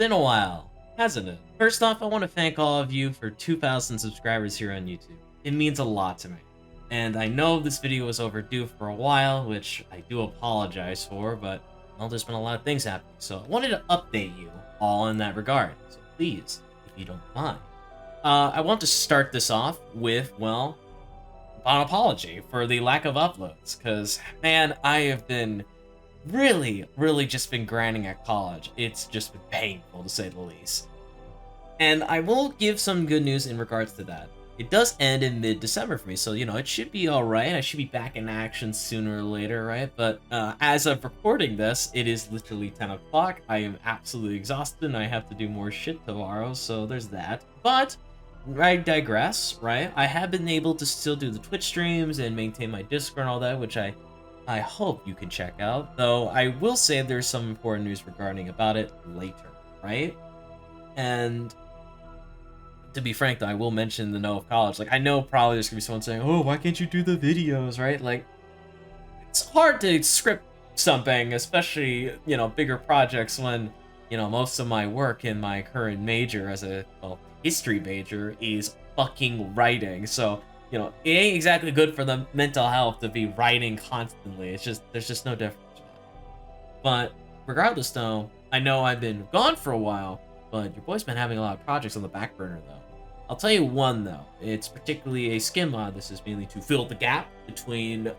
been a while, hasn't it? First off, I want to thank all of you for 2,000 subscribers here on YouTube. It means a lot to me. And I know this video was overdue for a while, which I do apologize for, but, well, there's been a lot of things happening, so I wanted to update you all in that regard. So please, if you don't mind. I want to start this off with, well, an apology for the lack of uploads, because, man, I have been really just been grinding at college. It's just been painful, to say the least. And I will give some good news in regards to that. It does end in mid-December for me, so, you know, it should be alright. I should be back in action sooner or later, right? But as of recording this, it is literally 10 o'clock. I am absolutely exhausted, and I have to do more shit tomorrow, so there's that. But I digress, right? I have been able to still do the Twitch streams and maintain my Discord and all that, which I hope you can check out, though I will say there's some important news regarding about it later, right? And to be frank, though, I will mention the No of College. Like, I know probably there's gonna be someone saying, oh, why can't you do the videos, right? Like, it's hard to script something, especially, you know, bigger projects when, you know, most of my work in my current major as a, well, history major is fucking writing, so you know, it ain't exactly good for the mental health to be writing constantly. It's just, there's just no difference. But regardless, though, I know I've been gone for a while, but your boy's been having a lot of projects on the back burner, though. I'll tell you one, though. It's particularly a skin mod. This is mainly to fill the gap between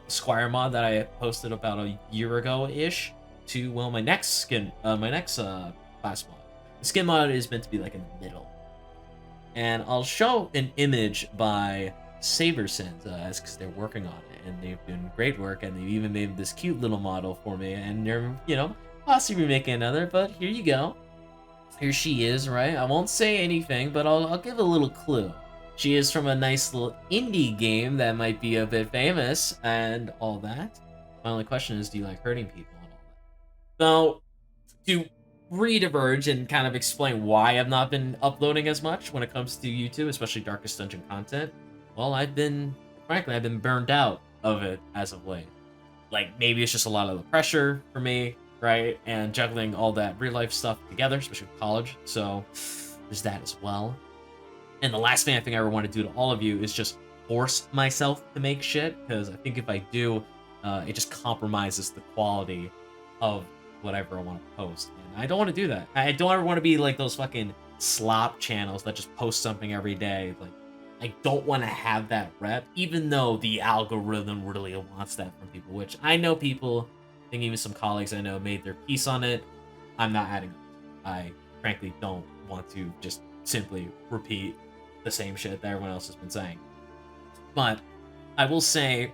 Squire mod that I posted about a year ago-ish to, well, my next class mod. The skin mod is meant to be like in the middle. And I'll show an image by SaberSins, because they're working on it, and they've done great work, and they've even made this cute little model for me, and they're, you know, possibly making another, but here you go. Here she is, right? I won't say anything, but I'll give a little clue. She is from a nice little indie game that might be a bit famous, and all that. My only question is, do you like hurting people and all that? So, to re-diverge and kind of explain why I've not been uploading as much when it comes to YouTube, especially Darkest Dungeon content, well, frankly, I've been burned out of it as of late. Like, maybe it's just a lot of the pressure for me, right? And juggling all that real-life stuff together, especially college, so there's that as well. And the last thing I think I ever want to do to all of you is just force myself to make shit, because I think if I do, it just compromises the quality of whatever I want to post. And I don't want to do that. I don't ever want to be like those fucking slop channels that just post something every day. Like, I don't want to have that rep, even though the algorithm really wants that from people, which I know people, I think even some colleagues I know made their piece on it. I'm not adding it. I frankly don't want to just simply repeat the same shit that everyone else has been saying. But I will say,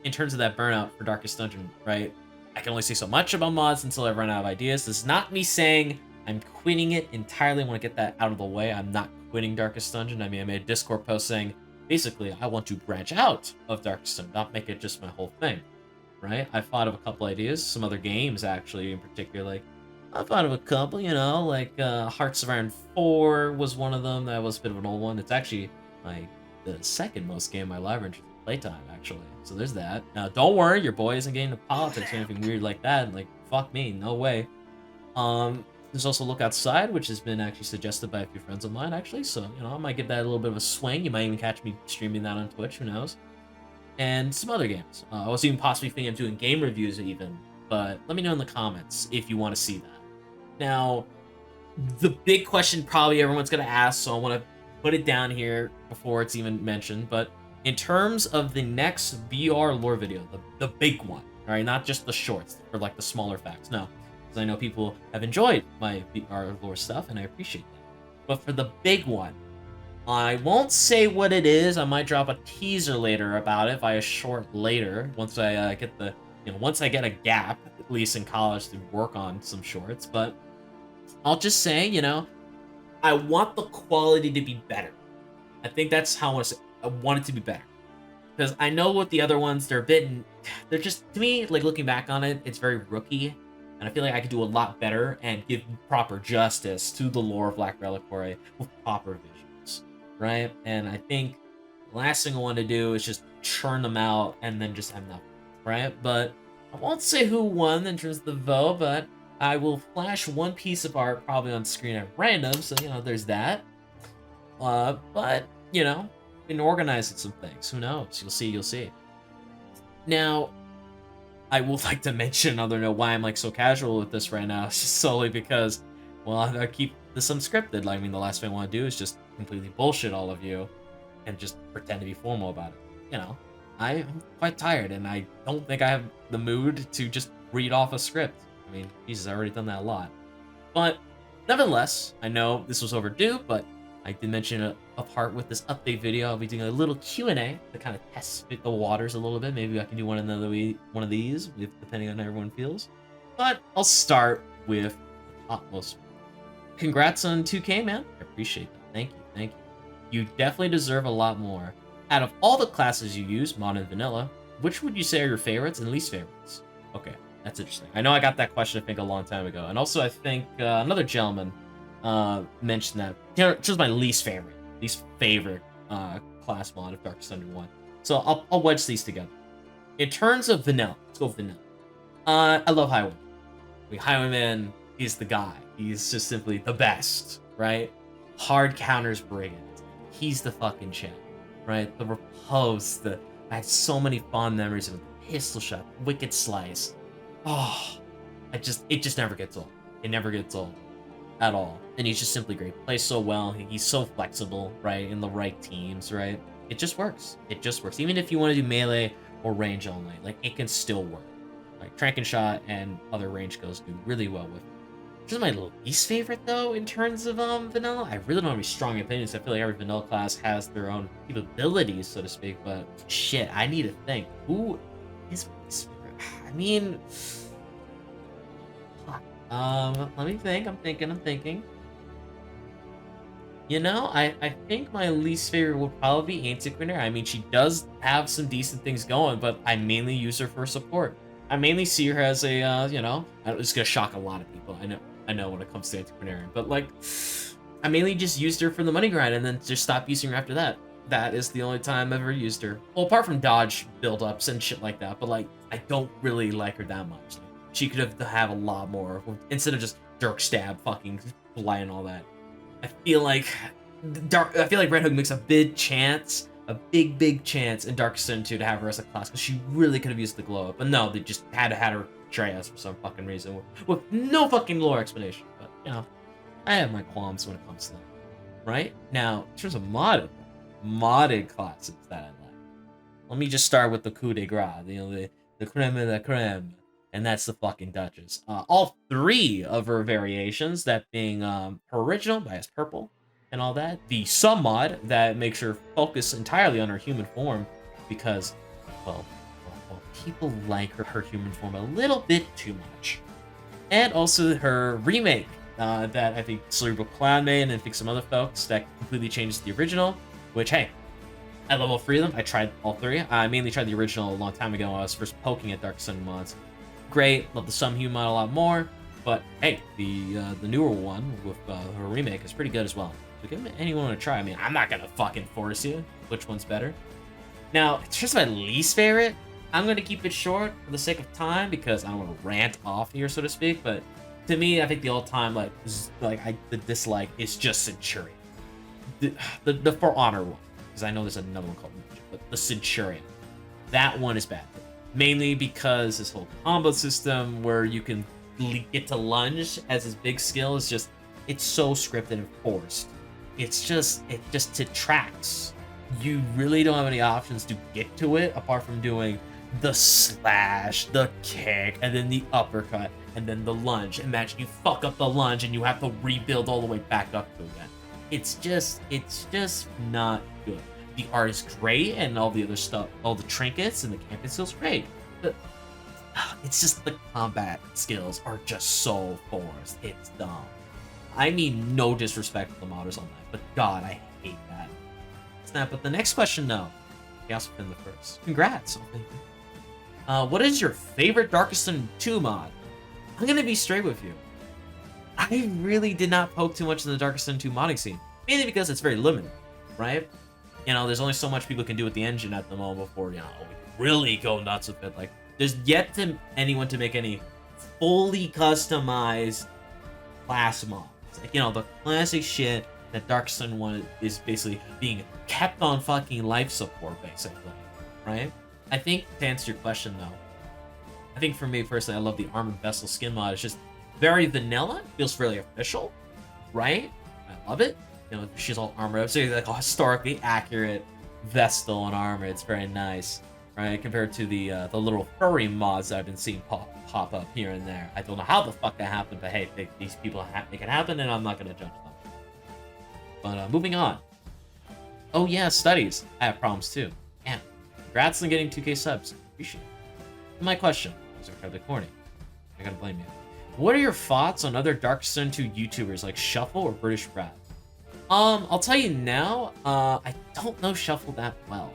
in terms of that burnout for Darkest Dungeon, right? I can only say so much about mods until I run out of ideas. This is not me saying I'm quitting it entirely. I want to get that out of the way. I'm not quitting Darkest Dungeon. I mean, I made a Discord post saying, basically, I want to branch out of Darkest Dungeon, not make it just my whole thing, right? I thought of a couple ideas, some other games, actually, in particular. Like, I thought of a couple, you know, like Hearts of Iron 4 was one of them. That was a bit of an old one. It's actually the second most game in my library in playtime, actually. So there's that. Now, don't worry, your boy isn't getting into politics or anything weird like that. Like, fuck me, no way. There's also Look Outside, which has been actually suggested by a few friends of mine, actually. So, you know, I might give that a little bit of a swing. You might even catch me streaming that on Twitch, who knows. And some other games. I was even possibly thinking of doing game reviews even. But let me know in the comments if you want to see that. Now, the big question probably everyone's going to ask, so I want to put it down here before it's even mentioned, but in terms of the next VR lore video, the big one, right? Not just the shorts or like the smaller facts, no. Because I know people have enjoyed my VR lore stuff, and I appreciate that. But for the big one, I won't say what it is. I might drop a teaser later about it via short later, once I get the, you know, once I get a gap, at least in college, to work on some shorts. But I'll just say, you know, I want the quality to be better. I think that's how I want to say. I want it to be better. Because I know with the other ones, they're just, to me, like looking back on it, it's very rookie. And I feel like I could do a lot better and give proper justice to the lore of Black Reliquary with proper visuals, right? And I think the last thing I want to do is just churn them out and then just have nothing, right? But I won't say who won in terms of the vote, but I will flash one piece of art probably on screen at random, so, you know, there's that. But, you know, been organizing some things. Who knows? You'll see, you'll see. Now, I would like to mention another note why I'm, like, so casual with this right now. It's just solely because, well, I keep this unscripted. Like, I mean, the last thing I want to do is just completely bullshit all of you and just pretend to be formal about it. You know, I'm quite tired, and I don't think I have the mood to just read off a script. I mean, Jesus, I've already done that a lot. But, nevertheless, I know this was overdue, but I did mention a part with this update video. I'll be doing a little Q&A to kind of test the waters a little bit. Maybe I can do one of these, depending on how everyone feels. But I'll start with the topmost. Congrats on 2K, man. I appreciate that. Thank you, thank you. You definitely deserve a lot more. Out of all the classes you use, Mod and Vanilla, which would you say are your favorites and least favorites? Okay, that's interesting. I know I got that question, I think, a long time ago. And also, I think another gentleman mentioned that. You know, just my least favorite class mod of Darkest Dungeon 1. So I'll wedge these together. In terms of Vanilla, let's go with Vanilla. I love Highwayman. I mean, Highwayman is the guy. He's just simply the best, right? Hard counters brigand. He's the fucking champ, right? The repose, I have so many fond memories of the pistol shot, wicked slice. Oh, it just never gets old. It never gets old at all. And he's just simply great. Plays so well. He's so flexible, right? In the right teams, right? It just works. It just works. Even if you want to do melee or range only, like, it can still work. Like, Trank and Shot and other range skills do really well with it. Which is my least favorite, though, in terms of Vanilla. I really don't have any strong opinions. I feel like every Vanilla class has their own capabilities, so to speak, but shit, I need to think. Who is my least favorite? I mean, let me think. I'm thinking. You know, I think my least favorite will probably be Ancient Quinair. I mean, she does have some decent things going, but I mainly use her for support. I mainly see her as a, you know, it's gonna shock a lot of people. I know when it comes to Ancient Quinair, but, like, I mainly just used her for the money grind and then just stopped using her after that. That is the only time I've ever used her. Well, apart from dodge build-ups and shit like that, but, like, I don't really like her that much. Like, she could have a lot more instead of just jerk stab, fucking fly and all that. I feel like Red Hook makes a big chance in Darkest Dungeon 2 to have her as a class, because she really could have used the glow up. But no, they just had her Atreus for some fucking reason with no fucking lore explanation. But, you know, I have my qualms when it comes to that. Right? Now, in terms of modded classes that I like, let me just start with the coup de grace, you know, the creme de la creme, and that's the fucking Duchess. All three of her variations, that being her original, Bias Purple, and all that. The sub mod that makes her focus entirely on her human form, because, well, people like her human form a little bit too much. And also her remake that I think Cerebral Clown made, and I think some other folks, that completely changes the original, which, hey, I love all three of them. I tried all three. I mainly tried the original a long time ago when I was first poking at Dark Sun mods. Great, love the Sum mod a lot more, but hey, the newer one with her remake is pretty good as well. So give anyone a try. I mean, I'm not gonna fucking force you which one's better. Now, it's just my least favorite. I'm gonna keep it short for the sake of time, because I don't want to rant off here, so to speak. But to me, I think the all-time the dislike is just Centurion, the For Honor one, because I know there's another one called Ninja, but the Centurion, that one is bad. Mainly because this whole combo system where you can get to lunge as his big skill is just, it's so scripted and forced. It just detracts. You really don't have any options to get to it apart from doing the slash, the kick, and then the uppercut, and then the lunge. Imagine you fuck up the lunge and you have to rebuild all the way back up to it again. It's just not good. The art is great, and all the other stuff, all the trinkets and the camping skills, great. But it's just the combat skills are just so forced. It's dumb. I mean, no disrespect to the modders on that, but God, I hate that. Snap. But the next question, no. Chaos within the first. Congrats. What is your favorite Darkest Dungeon 2 mod? I'm gonna be straight with you. I really did not poke too much in the Darkest Dungeon 2 modding scene, mainly because it's very limited, right? You know, there's only so much people can do with the engine at the moment before, you know, we really go nuts with it. Like, there's yet to anyone to make any fully customized class mods. Like, you know, the classic shit that Dark Sun 1 is basically being kept on fucking life support, basically, right? I think, to answer your question, though, I think for me personally, I love the Armored Vessel skin mod. It's just very vanilla, feels really official, right? I love it. You know, she's all armored up, so like a historically accurate Vestal and armor. It's very nice, right? Compared to the little furry mods that I've been seeing pop up here and there. I don't know how the fuck that happened, but hey, these people make it happen, and I'm not gonna judge them. But moving on. Oh yeah, studies. I have problems too. Damn. Congrats on getting 2K subs. Appreciate it. My question is incredibly corny. I gotta blame you. What are your thoughts on other Dark Sun 2 YouTubers like Shuffle or British Brad? I'll tell you now, I don't know Shuffle that well.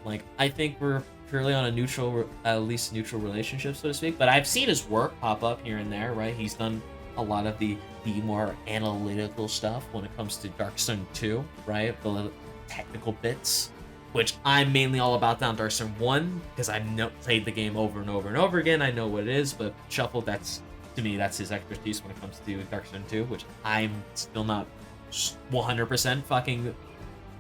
Like, I think we're purely on a neutral, at least neutral relationship, so to speak. But I've seen his work pop up here and there, right? He's done a lot of the more analytical stuff when it comes to Dark Sun 2, right? The little technical bits, which I'm mainly all about down Dark Sun 1, because I've played the game over and over and over again. I know what it is, but Shuffle, that's, to me, that's his expertise when it comes to Dark Sun 2, which I'm still not 100% fucking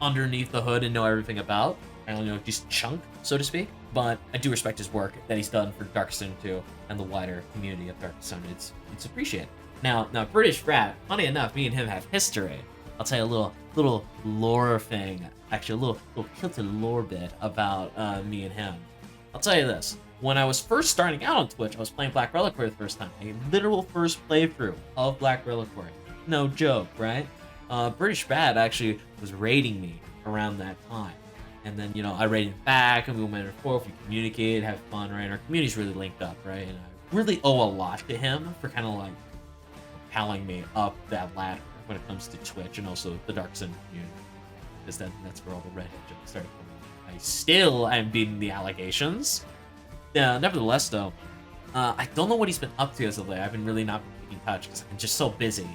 underneath the hood and know everything about. I only know just chunk, so to speak. But I do respect his work that he's done for Dark Sun 2 and the wider community of Dark Sun. It's appreciated. Now British Brat, funny enough, me and him have history. I'll tell you a little lore thing, actually a little kilted lore bit about me and him. I'll tell you this. When I was first starting out on Twitch, I was playing Black Reliquary the first time. A literal first playthrough of Black Reliquary. No joke, right? British Bad actually was raiding me around that time. And then, you know, I raided back, and we went and forth, we communicated, had fun, right? Our community's really linked up, right? And I really owe a lot to him for kind of like propelling me up that ladder when it comes to Twitch and also the Dark Sun community. Because that's where all the red jokes started coming. I still am beating the allegations. Yeah, nevertheless, though, I don't know what he's been up to as of late. I've been really not keeping touch because I'm just so busy,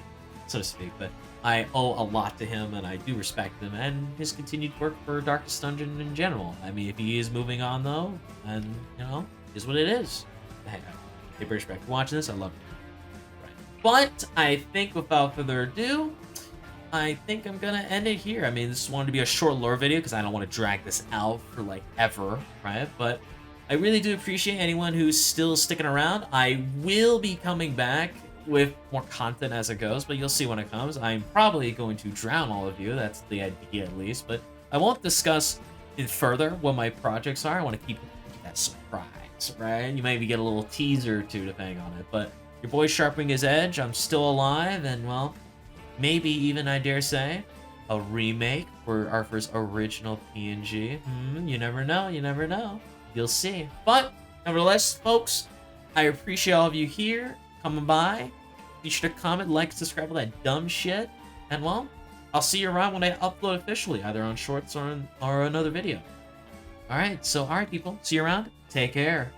so to speak. But I owe a lot to him, and I do respect him and his continued work for Darkest Dungeon in general. I mean, if he is moving on, though, and, you know, is what it is. Hey, British Back, for watching this, I love you. Right. But I think, without further ado, I think I'm gonna end it here. I mean, this wanted to be a short lore video because I don't want to drag this out for, like, ever, right? But I really do appreciate anyone who's still sticking around. I will be coming back with more content as it goes, but you'll see when it comes. I'm probably going to drown all of you. That's the idea, at least. But I won't discuss it further what my projects are. I want to keep that surprise, right? You maybe get a little teaser or two depending on it. But your boy's sharpening his edge. I'm still alive, and, well, maybe even, I dare say, a remake for our first original PNG. You never know. You never know. You'll see. But nevertheless, folks, I appreciate all of you here coming by. Be sure to comment, like, subscribe, all that dumb shit. And, well, I'll see you around when I upload officially, either on Shorts or another video. Alright, so, alright, people. See you around. Take care.